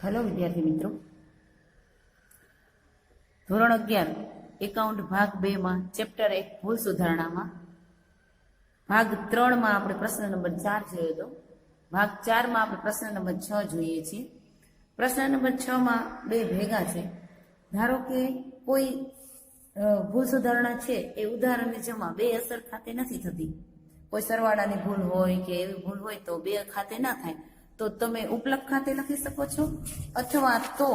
Hello विद्यार्थी मित्रों, ધોરણ 11 એકાઉન્ટ ભાગ 2 માં ચેપ્ટર 1 ભૂલ સુધારણામાં ભાગ 3 માં આપણે પ્રશ્ન નંબર 4 જોયો હતો. ભાગ 4 માં આપણે પ્રશ્ન નંબર 6 જોઈએ છીએ. પ્રશ્ન નંબર 6 માં બે ભેગા છે. ધારો કે કોઈ ભૂલ સુધારણા છે એ ઉદાહરણની જમા બે અસર ખાતે નથી થતી. કોઈ સરવાળાની ભૂલ હોય કે એવી ભૂલ હોય તો બે ખાતે ના થાય, તો તમે ઉપલક ખાતે લખી શકો છો અથવા તો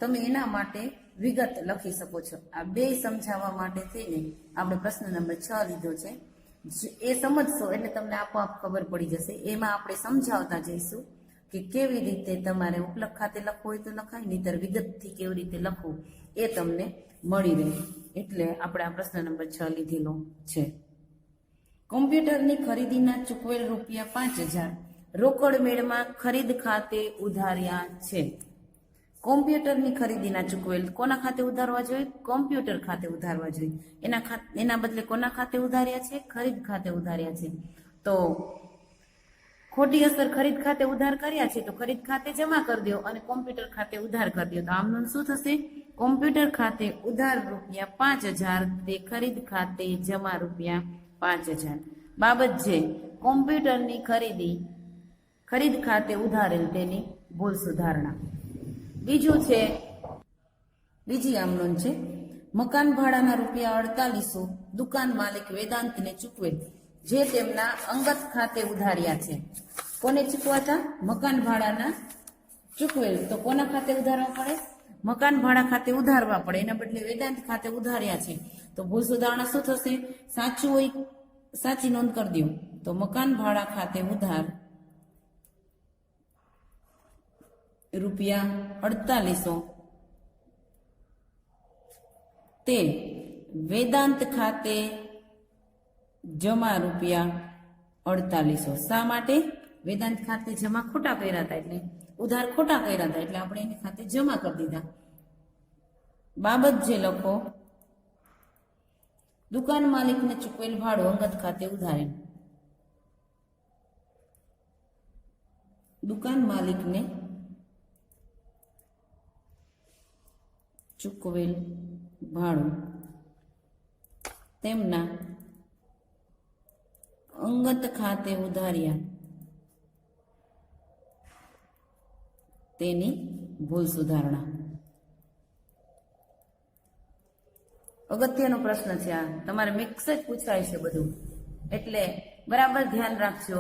તમે એના માટે વિગત લખી શકો છો. આ બે સમજાવવા માટે થઈને આપણે પ્રશ્ન નંબર 6 લીધો છે. એ સમજશો એટલે તમને આપોઆપ ખબર પડી જશે. એમાં આપણે સમજાવતા જઈશું કે કેવી રીતે તમારે ઉપલક ખાતે લખવું હોય તો લખાય, નહીતર વિગતથી કેવી રીતે લખવું એ તમને મળી રહે. એટલે આપણે આ પ્રશ્ન નંબર 6 લીધેલો છે. કોમ્પ્યુટરની ખરીદીના ચૂકવેલ રૂપિયા 5000 રોકડ મેળમાં ખરીદ ખાતે ઉધાર્યા છે. કોમ્પ્યુટરની ખરીદીના ચૂકવેલ કોના ખાતે ઉધારવા જોઈએ? કોમ્પ્યુટર ખાતે ઉધારવા જોઈએ. એના બદલે કોના ખાતે ઉધાર્યા છે? ખરીદ ખાતે ઉધાર્યા છે. તો ખોટી અસર ખરીદ ખાતે ઉધાર કર્યા છે તો ખરીદ ખાતે જમા કરી દો અને કોમ્પ્યુટર ખાતે ઉધાર કરી દો. તો આમનું શું થશે? કોમ્પ્યુટર ખાતે ઉધાર રૂપિયા 5000 તે ખરીદ ખાતે જમા રૂપિયા 5000. બાબત છે કોમ્પ્યુટરની ખરીદ ખાતે ઉધારેલ તેની ભૂલ સુધારણા. બીજી આમ નોંધ છે મકાન ભાડાના રૂપિયા 4800 દુકાન માલિક વેદાંતને ચૂકવેલ જે તેમના અંગત ખાતે ઉધાર્યા છે. કોને ચૂકવાતા? મકાન ભાડાના ચૂકવેલ. તો કોના ખાતે ઉધારવા પડે? મકાન ભાડા ખાતે ઉધારવા પડે. એના બદલે વેદાંત ખાતે ઉધાર્યા છે. તો ભૂલ સુધારણા શું થશે? સાચું હોય સાચી નોંધ કરી દો. તો મકાન ભાડા ખાતે ઉધાર રૂપિયા 4800 તે વેદાંત ખાતે જમા રૂપિયા 4800. શા માટે? વેદાંત ખાતે જમા ખોટા કર્યા હતા, એટલે ઉધાર ખોટા કર્યા હતા એટલે આપણે એની ખાતે જમા કરી દીધા. બાબત જે લખો દુકાન માલિકને ચૂકવેલ ભાડું અંગત ખાતે ઉધારેલ. દુકાન માલિકને ચૂકવેલ ભાડું તેમના અંગત ખાતે ઉધાર્યા તેની ભૂલ સુધારણા. અગત્યનો પ્રશ્ન છે આ. તમારે મિક્સ જ પૂછાય છે બધું, એટલે બરાબર ધ્યાન રાખજો.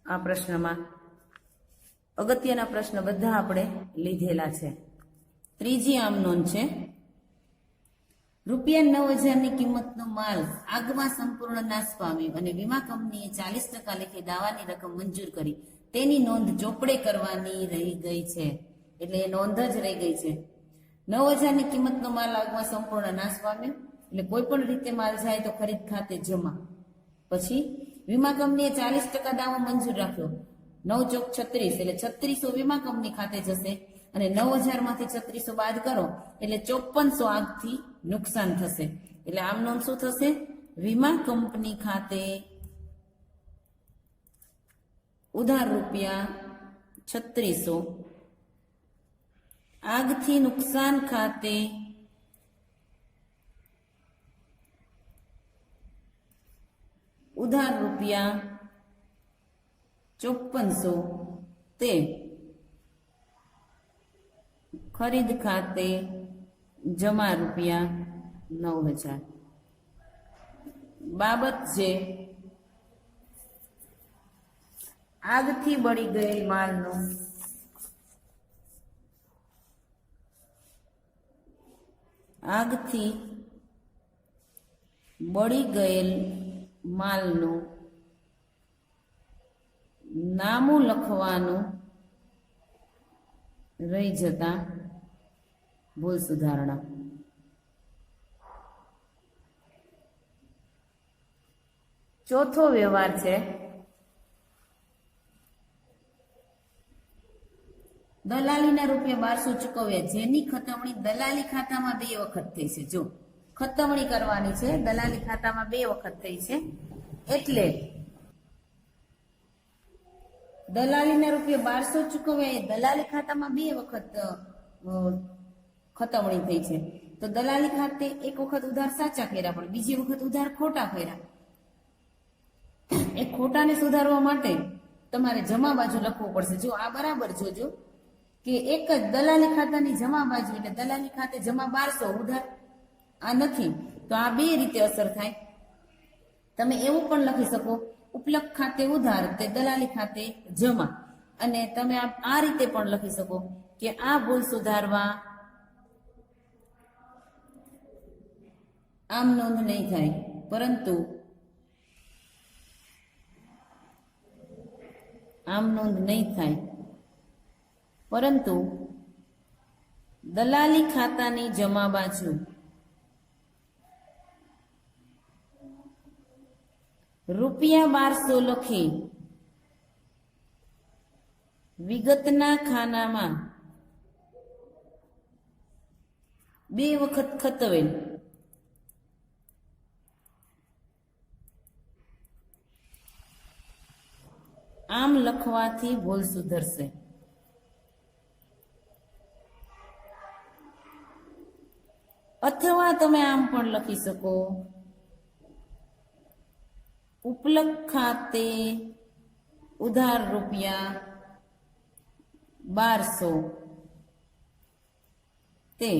આ પ્રશ્નમાં અગત્યના પ્રશ્ન બધા આપણે લીધેલા છે. ત્રીજી આમ નોંધ છે રૂપિયા 9000ની કિંમતનો માલ આગમાં સંપૂર્ણ નાશ પામ્યો અને વીમા કંપનીએ 40% લેખે દાવાની રકમ મંજૂર કરી. તેની નોંધ ચોપડે કરવાની રહી ગઈ છે. એટલે એ નોંધ જ રહી ગઈ છે. 9000ની કિંમતનો માલ આગમાં સંપૂર્ણ નાશ પામ્યો એટલે કોઈ પણ રીતે માલ જાય તો ખરીદ ખાતે જમા. પછી વીમા કંપનીએ 40% દાવો મંજૂર રાખ્યો. 9 ચોક 36 એટલે 3600 વીમા કંપની ખાતે જશે અને 9000 માંથી 3600 બાદ કરો એટલે 5400 આગથી નુકસાન થશે. એટલે આમ નોંધ શું થશે? વીમા કંપની ખાતે ઉધાર રૂપિયા 3600 આગથી નુકસાન ખાતે ઉધાર રૂપિયા 5400 તે ખરીદ ખાતે જમા રૂપિયા 9000. બાબત છે આગથી બળી ગયેલ માલનું આગથી બળી ગયેલ માલનું નામું લખવાનું રહી જતા ભૂલ સુધારણા. ચોથો વ્યવહાર છે દલાલીના રૂપિયા 1200 ચૂકવ્યા જેની ખતમણી દલાલી ખાતામાં 2 વખત થઈ છે. જો ખતમણી કરવાની છે, દલાલી ખાતામાં 2 વખત થઈ છે એટલે દલાલીના રૂપિયા 1200 ચૂકવ્યા, એ દલાલી ખાતામાં 2 વખત ખતવણી થઈ છે. તો દલાલી ખાતે એક વખત ઉધાર સાચા કર્યા, પણ બીજી વખત ઉધાર ખોટા કર્યા. એ ખોટાને સુધારવા માટે તમારે જમા બાજુ લખવું પડશે. જો આ બરાબર જોજો કે એક જ દલાલી ખાતાની જમા બાજુ એટલે દલાલી ખાતે જમા 1200 ઉધાર આ નથી, તો આ 2 રીતે અસર થાય. તમે એવું પણ લખી શકો ઉપલક ખાતે ઉધાર તે દલાલી ખાતે જમા, અને તમે આ રીતે પણ લખી શકો કે આ ભૂલ સુધારવા આમ નોંધ નહીં થાય, પરંતુ આમ નોંધ નહીં થાય પરંતુ દલાલી ખાતાની જમા બાજુ રૂપિયા 1200 લખી વિગતના ખાનામાં 2 વખત ખતવેલ. આમ લખવાથી ભૂલ સુધરશે. અથવા તમે આમ પણ લખી શકો ઉપલક ખાતે ઉધાર રૂપિયા 1200 તે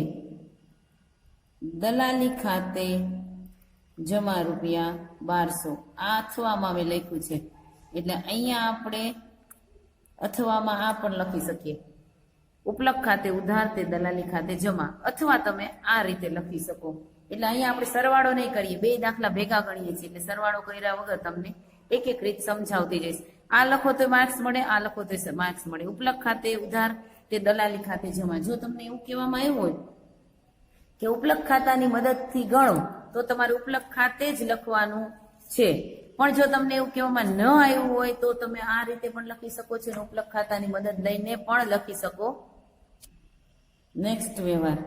દલાલી ખાતે જમા રૂપિયા 1200. આ અથવામાં મેં લખ્યું છે, એટલે અહીંયા આપણે અથવામાં આ પણ લખી શકીએ ઉપલક ખાતે ઉધાર તે દલાલી ખાતે જમા, અથવા તમે આ રીતે લખી શકો. એટલે અહીંયા આપણે સરવાળો નહીં કરીએ, 2 દાખલા ભેગા ગણીએ છીએ, એટલે સરવાળો કર્યા વગર તમને એક એક રીત સમજાવતી જઈશ. આ લખો તો માર્ક્સ મળે, આ લખો તો માર્ક્સ મળે. ઉપલક ખાતે ઉધાર તે દલાલી ખાતે જમા. જો તમને એવું કહેવામાં આવ્યું હોય કે ઉપલક ખાતાની મદદથી ગણો, તો તમારે ઉપલક ખાતે જ લખવાનું છે. પણ જો તમને એવું કહેવામાં ન આવ્યું હોય તો તમે આ રીતે પણ લખી શકો છો, અને ઉપલક ખાતાની મદદ લઈને પણ લખી શકો. નેક્સ્ટ વ્યવહાર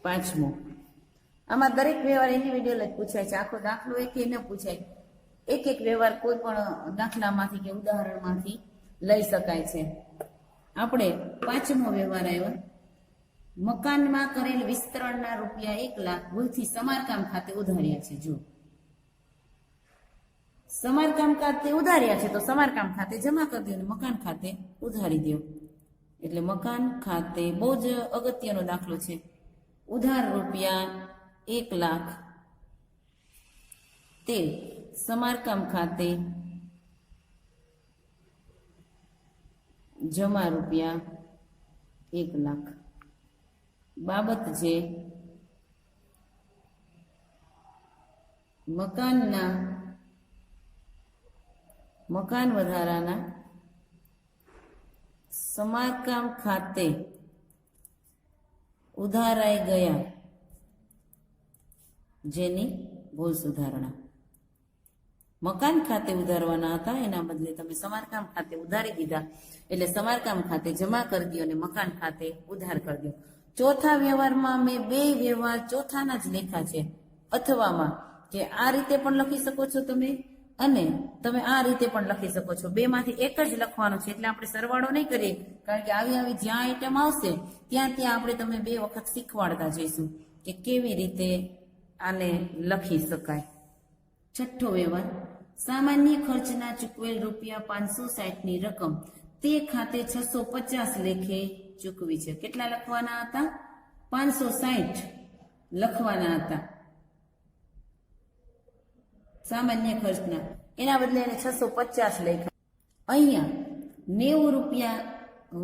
5મો. આમાં દરેક વ્યવહાર ઇન્ડિવિડ્યુઅલ જ પૂછાય છે, આખો દાખલો એક ન પૂછાય. એક એક વ્યવહાર કોઈ પણ દાખલામાંથી કે ઉદાહરણમાંથી લઈ શકાય છે. આપણે 5મો વ્યવહાર આવ્યો, મકાનમાં કરેલ વિસ્તરણના રૂપિયા 1 લાખ ભૂલથી સમારકામ ખાતે ઉધાર્યા છે. જો સમારકામ ખાતે ઉધાર્યા છે તો સમારકામ ખાતે જમા કરી દો અને મકાન ખાતે ઉધારી દો. એટલે મકાન ખાતે બહુ જ અગત્યનો દાખલો છે. ઉધાર રૂપિયા 1 લાખ તે સમારકામ ખાતે જમા રૂપિયા 1 લાખ. બાબત જે મકાન વધારાના સમારકામ ખાતે ઉધારાઈ ગયા, જેની ભૂલ સુધારણા. મકાન ખાતે ઉધારવાના હતા, એના બદલે તમે સમારકામ ખાતે ઉધારી દીધા, એટલે સમારકામ ખાતે જમા કરી દો અને મકાન ખાતે ઉધાર કરી દો. ચોથા વ્યવહારમાં મેં 2 વ્યવહાર ચોથાના જ લેખા છે અથવામાં, કે આ રીતે પણ લખી શકો છો તમે, અને તમે આ રીતે પણ લખી શકો છો. 2 માંથી એક જ લખવાનું છે, એટલે આપણે સરવાળો નહીં કરીએ, કારણ કે આવી જ્યાં આઈટમ આવશે ત્યાં આપણે તમે 2 વખત શીખવાડતા જઈશું કે કેવી રીતે આને લખી શકાય. છઠ્ઠો વ્યવહાર, સામાન્ય ખર્ચના ચૂકવેલ રૂપિયા 560ની રકમ તે ખાતે 650 લેખે ચૂકવી છે. કેટલા લખવાના હતા? 560 લખવાના હતા સામાન્ય ખર્ચના, એના બદલે એને 650 લખ્યા. અહીંયા 90 રૂપિયા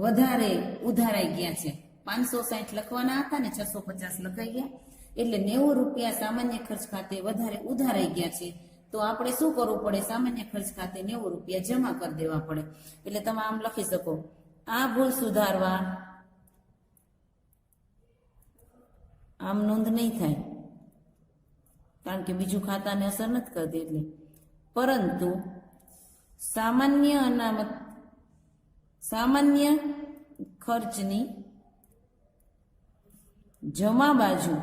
વધારે ઉધારાઈ ગયા છે. 560 લખવાના હતા ને 650 લખાઈ ગયા, એટલે 90 રૂપિયા સામાન્ય ખર્ચ ખાતે વધારે ઉધારાઈ ગયા છે. તો આપણે શું કરવું પડે? સામાન્ય ખર્ચ ખાતે 90 રૂપિયા જમા કરી દેવા પડે. એટલે તમે આમ લખી શકો, આ ભૂલ સુધારવા આમ નોંધ નહીં થાય, કારણ કે બીજું ખાતાને અસર નથી કરતી એટલે, પરંતુ સામાન્ય ખર્ચની જમા બાજુ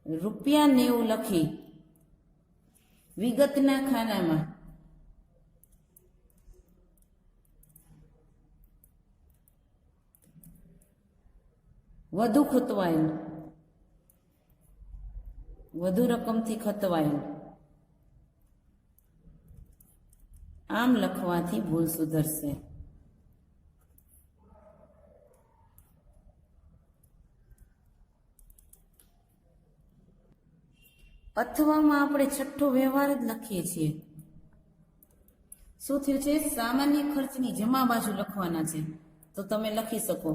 રૂપિયા 90 લખી વિગતના ખાનામાં વધુ ખતવાયેલ, વધુ રકમથી ખતવાયેલ, આમ લખવાથી ભૂલ સુધરશે. અથવામાં આપણે છઠ્ઠો વ્યવહાર જ લખીએ છીએ. શું થયું છે? સામાન્ય ખર્ચની જમા બાજુ લખવાના છે. તો તમે લખી શકો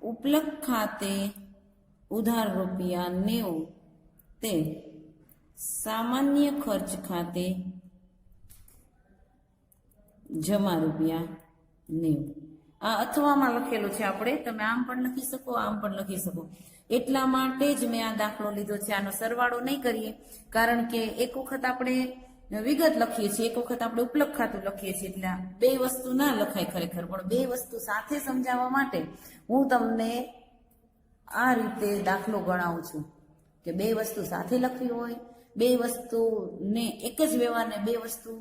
ઉપલક ખાતે ઉધાર રૂપિયા 90 તે સામાન્ય ખર્ચ ખાતે જમા રૂપિયા 90. આ અથવામાં લખેલું છે. આપણે તમે આમ પણ લખી શકો, આમ પણ લખી શકો. એટલા માટે જ મેં આ દાખલો લીધો છે. આનો સરવાળો નહીં કરીએ, કારણ કે એક વખત આપણે વિગત લખીએ છીએ, એક વખત આપણે ઉપલક ખાતું લખીએ છીએ, એટલે બે વસ્તુ ના લખાય ખરેખર. પણ બે વસ્તુ સાથે સમજાવવા માટે હું તમને આ રીતે દાખલો ગણાવું છું કે બે વસ્તુ સાથે લખવી હોય, બે વસ્તુને એક જ વ્યવહારને બે વસ્તુ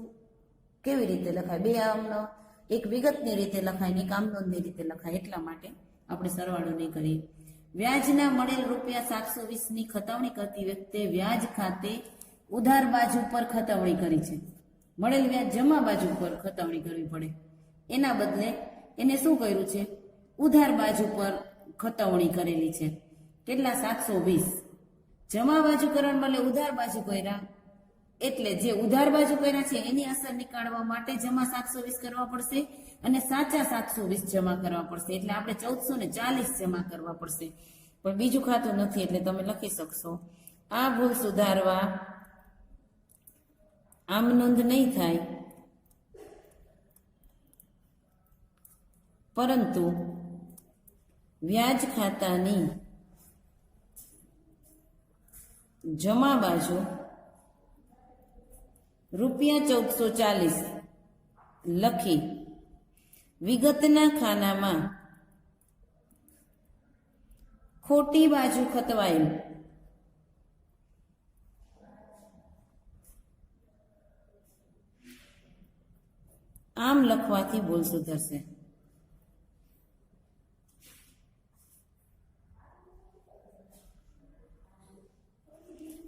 કેવી રીતે લખાય, બે આમનો એક વિગતની રીતે લખાય ને એક આમનોંધની રીતે લખાય. એટલા માટે આપણે સરવાળો નહીં કરીએ. વ્યાજના મળેલ રૂપિયા 720 ની ખતવણી કરતી વખતે વ્યાજ ખાતે ઉધાર બાજુ પર ખતવણી કરી છે. મળેલ વ્યાજ જમા બાજુ પર ખતવણી કરવી પડે, એના બદલે એને શું કર્યું છે? ઉધાર બાજુ પર ખતવણી કરેલી છે. કેટલા? 720. જમા બાજુ કરવા બદલે ઉધાર બાજુ કર્યા, એટલે જે ઉધાર બાજુ કર્યા છે એની અસર નીકાળવા માટે જમા 720 કરવા પડશે અને સાચા 720 જમા કરવા પડશે. એટલે આપણે 1440 જમા કરવા પડશે. પણ બીજું ખાતું નથી, એટલે તમે લખી શકશો આ ભૂલ સુધારવા આમ નોંધ નહીં થાય, પરંતુ વ્યાજ ખાતાની જમા બાજુ રૂપિયા 1440 લખી વિગતના ખાનામાં ખોટી બાજુ ખતવાયેલ આમ લખવાથી ભૂલ સુધરશે.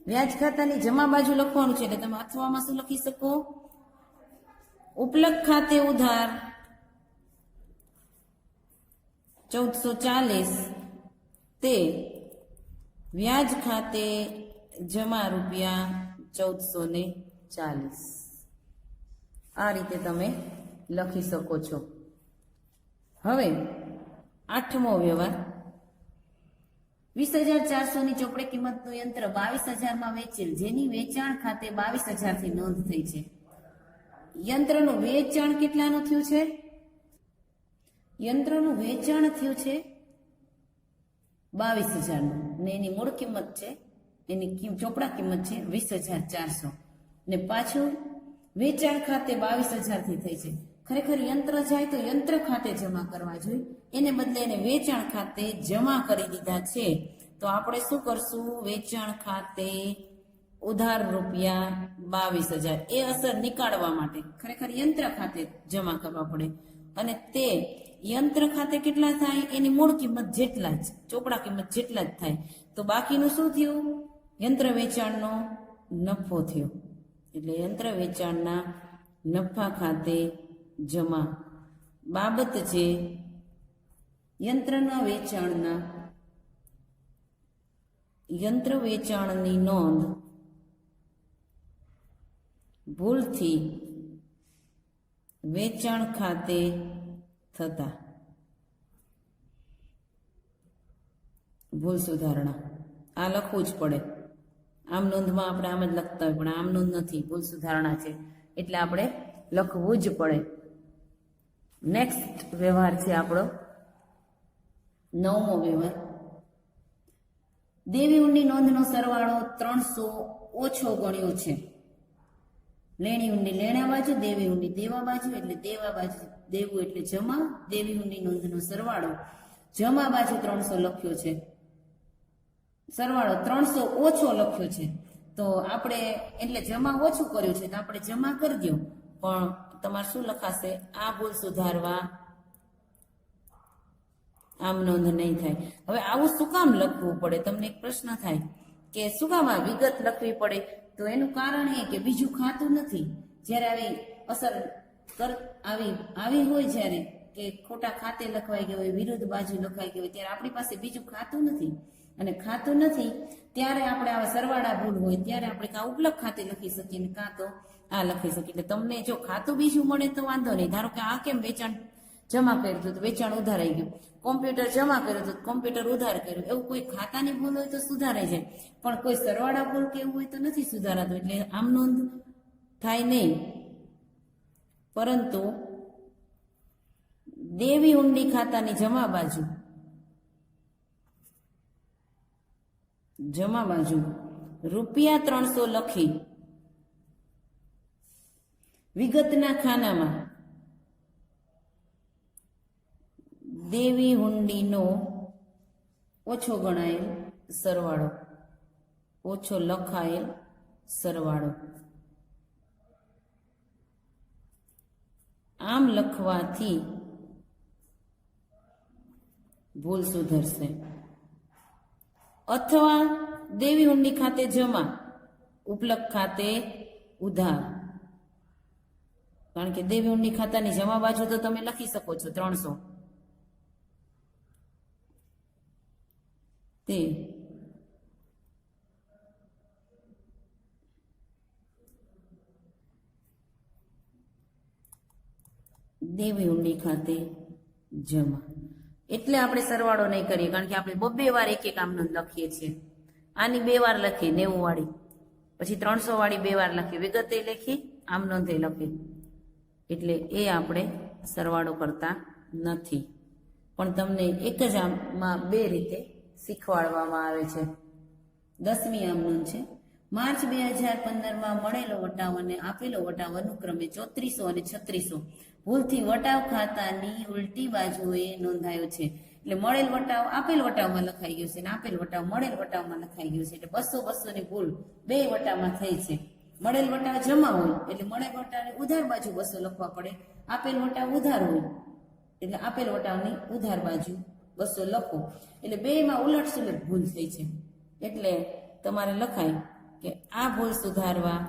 વ્યાજ ખાતાની જમા બાજુ લખવાનું છે, એટલે તમે અથવામાં શું લખી શકો? ઉપલક ખાતે ઉધાર 1440 તે વ્યાજ ખાતે જમા રૂપિયા 1440. આ રીતે તમે લખી શકો છો. હવે 8મો વ્યવહાર. 20,400 ની ચોપડે કિંમતનું યંત્ર 22,000 માં વેચેલ, જેની વેચાણ ખાતે 22,000 થી નોંધ થઈ છે. યંત્રનું વેચાણ કેટલાનું થયું છે? યંત્રનું વેચાણ થયું છે 22,000 નું, ને એની મૂળ કિંમત છે, એની ચોપડા કિંમત છે 20,400, ને પાછું વેચાણ ખાતે 22,000 થી થઈ છે. ખરેખર યંત્ર જાય તો યંત્ર ખાતે જમા કરવા જોઈએ, એને બદલે એને વેચાણ ખાતે જમા કરી દીધા છે. તો આપણે શું કરશું? વેચાણ ખાતે ઉધાર રૂપિયા 22,000 એ અસર નીકાળવા માટે ખરેખર યંત્ર ખાતે જમા કરવા પડે, અને તે યંત્ર ખાતે કેટલા થાય? એની મૂળ કિંમત જેટલા જ, ચોપડા કિંમત જેટલા જ થાય. તો બાકીનું શું થયું? યંત્ર વેચાણનો નફો થયો. એટલે યંત્ર વેચાણના નફા ખાતે જમા બાબત છે યંત્રના વેચાણના યંત્ર વેચાણની નોંધ ભૂલથી વેચાણ ખાતે થતા ભૂલ સુધારણા. આ લખવું જ પડે. આમ નોંધમાં આપણે આમ જ લખતા હોય, પણ આમ નોંધ નથી, ભૂલ સુધારણા છે, એટલે આપણે લખવું જ પડે. નેક્સ્ટ વ્યવહાર છે આપણો 9મો વ્યવહાર. દેવી ઊંડી નોંધનો સરવાળો 300 ઓછો ગણ્યો છે. લેણી ઊંડી લેણા બાજુ, દેવી ઊંડી દેવા બાજુ, એટલે દેવા બાજુ દેવું એટલે જમા, દેવી ઊંડી નોંધનો સરવાળો જમા બાજુ 300 લખ્યો છે. સરવાળો 300 ઓછો લખ્યો છે, તો આપણે એટલે જમા ઓછું કર્યું છે, તો આપણે જમા કરી દો. પણ તમારે શું લખાશે? આ ભૂલ સુધારવા આમ નોંધ નહીં થાય. હવે આવું શું કામ લખવું પડે? તમને એક પ્રશ્ન થાય કે શું કામ આ વિગત લખવી પડે? તો એનું કારણ એ કે બીજું ખાતું નથી. જ્યારે આવી અસર આવી હોય, જ્યારે કે ખોટા ખાતે લખવાઈ ગયું હોય, વિરુદ્ધ બાજુ લખાઈ ગયું હોય, ત્યારે આપણી પાસે બીજું ખાતું નથી. અને ખાતું નથી ત્યારે આપણે આવા સરવાળા ભૂલ હોય ત્યારે આપણે કાં ઉપલક ખાતે લખી શકીએ ને કાં તો આ લખી શકીએ. એટલે તમને જો ખાતું બીજું મળે તો વાંધો નહીં. ધારો કે આ કેમ વેચાણ જમા કર્યું હતું તો વેચાણ ઉધારાઈ ગયું, કોમ્પ્યુટર જમા કર્યું હતું કોમ્પ્યુટર ઉધાર કર્યું, એવું કોઈ ખાતાની ભૂલ હોય તો સુધારાઈ જાય. પણ કોઈ સરવાળા ભૂલ કે એવું હોય તો નથી સુધારાતું. એટલે આમ નોંધ થાય નહીં. પરંતુ દેવી હુંડી ખાતાની જમા બાજુ ₹300 લખી વિગતના ખાનામાં દેવી હુંડીનો ઓછો ગણાયેલ સરવાળો, ઓછો લખાયેલ સરવાળો. આમ લખવાથી ભૂલ સુધરશે. અથવા દેવી હુંડી ખાતે જમા, ઉપલક ખાતે ઉધાર. કારણ કે દેવી હુંડી ખાતાની જમા બાજુ તો તમે લખી શકો છો 300. તે દેવી હુંડી ખાતે જમા. એટલે આપણે સરવાળો નહીં કરીએ, કારણ કે આપણે 2 વાર એક આમ નોંધ લખીએ છીએ. આની 2 વાર લખી 90 વાળી, પછી 300 વાળી 2 વાર લખી, વિગતે લખી, આમ નોંધે લખી. એટલે એ આપણે સરવાળો કરતા નથી. પણ તમને એક જ આમમાં 2 રીતે શીખવાડવામાં આવે છે. 10મી આમ નોંધ છે. માર્ચ 2015માં મળેલો વટાવ અને આપેલો વટાવ અનુક્રમે 3400 અને 3600 ભૂલથી વટાવ ખાતાની ઉલટી બાજુએ નોંધાયો છે. એટલે મળેલ વટાવ આપેલ વટાવમાં લખાઈ ગયો છે અને આપેલ વટાવ મળેલ વટાવમાં લખાઈ ગયો છે. એટલે 200 ની ભૂલ 2 વટાવમાં થઈ છે. મળેલ વટાવ જમા હોય એટલે મળેલ વટાવની ઉધાર બાજુ 200 લખવા પડે. આપેલ વટાવ ઉધાર હોય એટલે આપેલ વટાવની ઉધાર બાજુ 200 લખો. એટલે 2માં ઉલટ સુલટ ભૂલ થઈ છે. એટલે તમારે લખાય કે આ ભૂલ સુધારવા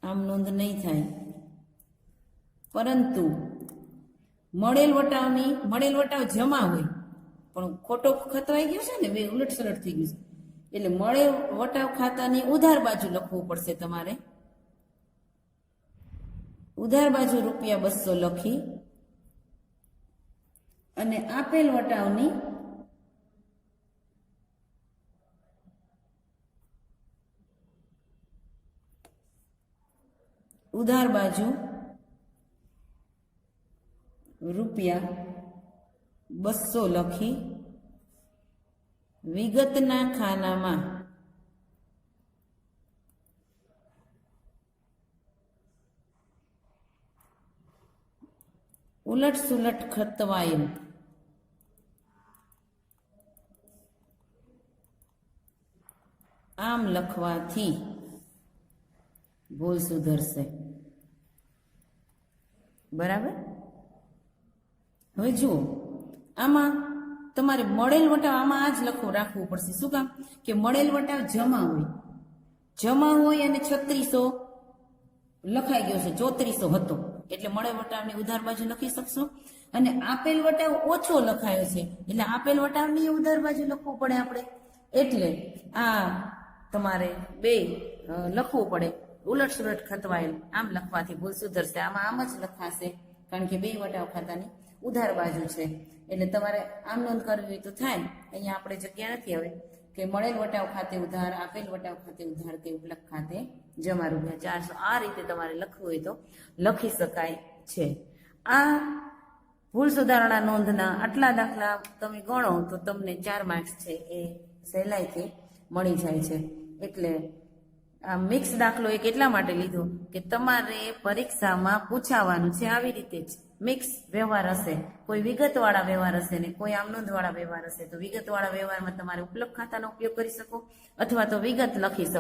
આમ નોંધ નહીં થાય. પરંતુ મળેલ વટાવ જમા હોય પણ ખોટો ખતવાઈ ગયો છે ને, 2 ઉલટ સુલટ થઈ ગયું છે. એટલે મળેલ વટાવ ખાતાની ઉધાર બાજુ લખવું પડશે તમારે. ઉધાર બાજુ ₹200 લખી અને આપેલ વટાવની ઉધાર બાજુ ₹200 લખી વિગતના ખાનામાં ઉલટ સુલટ ખતવાયેલ આમ લખવાથી ભૂલ સુધરશે. બરાબર. હવે જુઓ, આમાં તમારે મળેલ વટાવ આમાં આ જ રાખવું પડશે. શું કામ? કે મળેલ વટાવ જમા હોય અને 3600 લખાઈ ગયો છે, 3400 હતો એટલે મળેલ વટાવની ઉધાર બાજુ લખી શકશો. અને આપેલ વટાવ ઓછો લખાયો છે એટલે આપેલ વટાવની ઉધાર બાજુ લખવું પડે આપણે. એટલે આ તમારે 2 લખવું પડે. ઉલટ સુલટ ખતવાયેલ આમ લખવાથી ભૂલ સુધરશે. આમાં આમ જ લખાશે કારણ કે 2 વટાવ ખાતાની ઉધાર બાજુ છે. એટલે તમારે આમ નોંધ કરવી હોય તો થાય. અહીંયા આપણે જગ્યા નથી હવે કે મળેલ વટાવ ખાતે ઉધાર, આપેલ વટાવ ખાતે ઉધાર કે ઉપલક ખાતે જમા ₹400. આ રીતે તમારે લખવું હોય તો લખી શકાય છે. આ ભૂલ સુધારણા નોંધના આટલા દાખલા તમે ગણો તો તમને 4 માર્ક્સ છે એ સહેલાઈથી મળી જાય છે. એટલે આ મિક્સ દાખલો એક એટલા માટે લીધો કે તમારે પરીક્ષામાં પૂછાવાનું છે. આવી રીતે જ મિક્સ વ્યવહાર હશે, કોઈ વિગતવાળા વ્યવહાર હશે ને કોઈ આમ નોંધવાળા વ્યવહાર હશે. તો વિગતવાળા વ્યવહારમાં તમારે ઉપલક ખાતાનો ઉપયોગ કરી શકો અથવા તો વિગત લખી શકો.